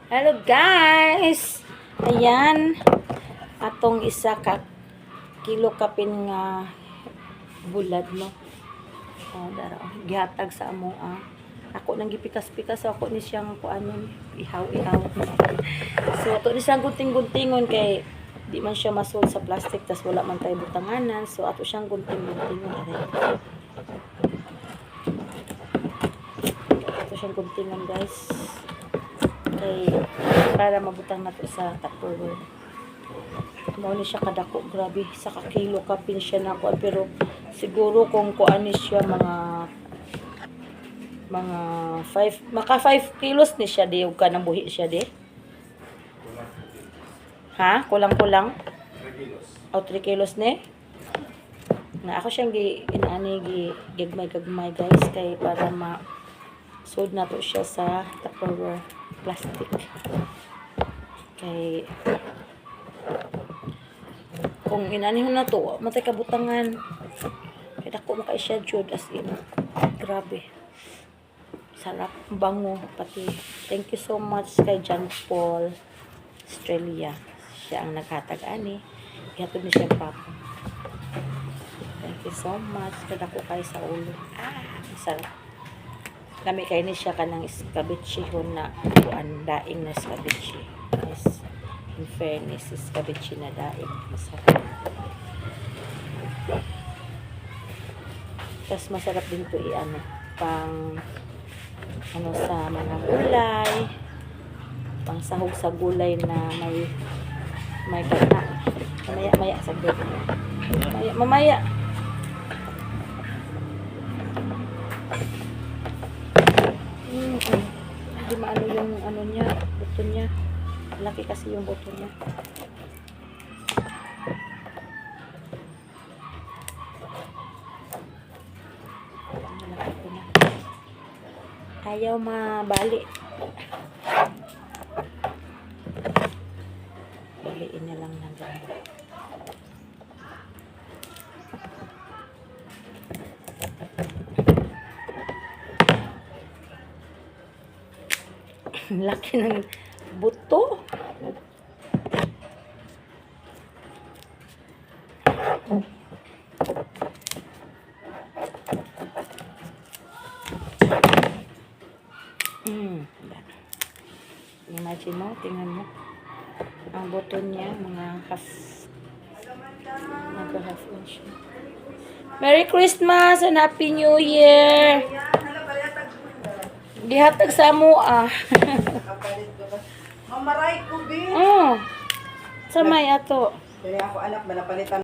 Hello guys! Ayan, atong isa ka kilo kapin nga bulad no. Oh, dara gihatag sa amo Ako nang gipikas-pikas ako ni siyang kuanon ihaw-ihaw. So ato ni siyang gunting-guntingon kay di man siya masul sa plastic tas wala man tay butanganan. So ato siyang gunting-guntingon Ato siyang guntingon guys. Kay para mabutang nato sa Tupperware. Mao ni siya kadako, grabe sa kakilo kapin siya nako, pero siguro kung kuan ni siya mga 5 maka 5 kilos ni siya di ug kanang buhi siya di. Ha? Kulang-kulang? 3 kilos. O 3 kilos ni? Na ako siyang gigmay-gagmay guys kay para sold na to siya sa Tupperware plastic. Kay kung inanihon na to, matay kabutangan. Kaya dako maka siya jud as in. Grabe. Sarap, bango pati. Thank you so much kay John Paul Australia. Siya ang naghatag ani. Gihatod ni siya papa. Thank you so much. Kada ko kay sa ulo. Sarap. Kami kay ni siya kanang escabeche na kuan daing na escabeche. Yes. In fairness, escabeche na daing masarap. Tapos masarap din to pang sa mga gulay, pang sahog sa gulay na may gata. Mamaya saglit. Mamaya. Hindi maano yung niya, buto niya. Laki kasi yung buto niya. Ayaw mabali. Baliin niya lang ng ganun. Laki ng buto. Imagine mo, tingnan mo. Ang buto niya, mga half inch. Merry Christmas and Happy New Year! Gihatag sa mo Mamaray ko, Bi. Sa may ato. Kaya ako anak, malapalitan